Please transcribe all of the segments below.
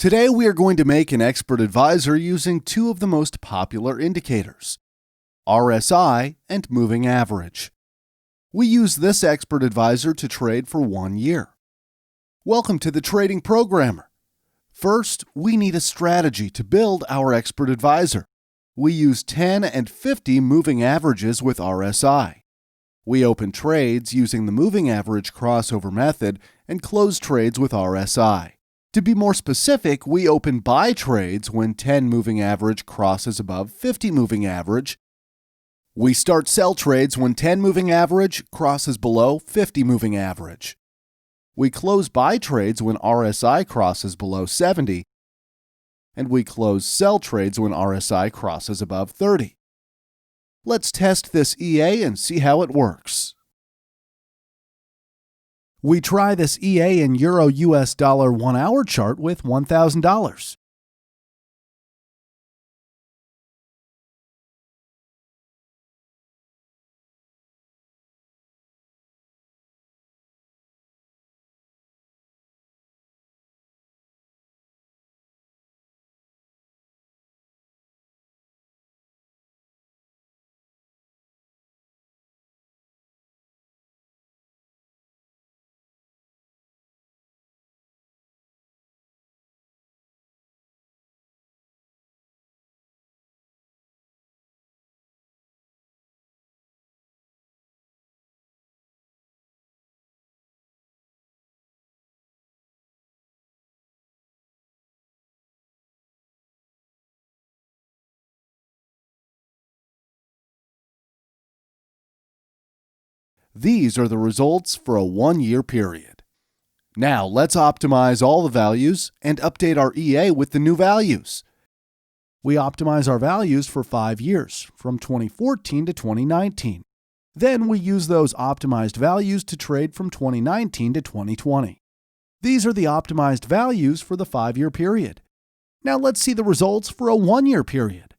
Today we are going to make an expert advisor using two of the most popular indicators, RSI and Moving Average. We use this expert advisor to trade for 1 year. Welcome to the Trading Programmer. First, we need a strategy to build our expert advisor. We use 10 and 50 moving averages with RSI. We open trades using the moving average crossover method and close trades with RSI. To be more specific, we open buy trades when 10 moving average crosses above 50 moving average. We start sell trades when 10 moving average crosses below 50 moving average. We close buy trades when RSI crosses below 70. And we close sell trades when RSI crosses above 30. Let's test this EA and see how it works. We try this EA in Euro-US dollar 1 hour chart with $1,000. These are the results for a 1-year period. Now let's optimize all the values and update our EA with the new values. We optimize our values for 5 years, from 2014 to 2019. Then we use those optimized values to trade from 2019 to 2020. These are the optimized values for the 5-year period. Now let's see the results for a 1-year period.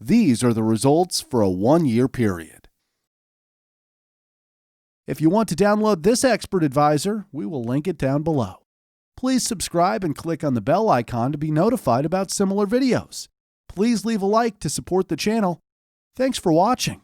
These are the results for a 1-year period. If you want to download this expert advisor, we will link it down below. Please subscribe and click on the bell icon to be notified about similar videos. Please leave a like to support the channel. Thanks for watching.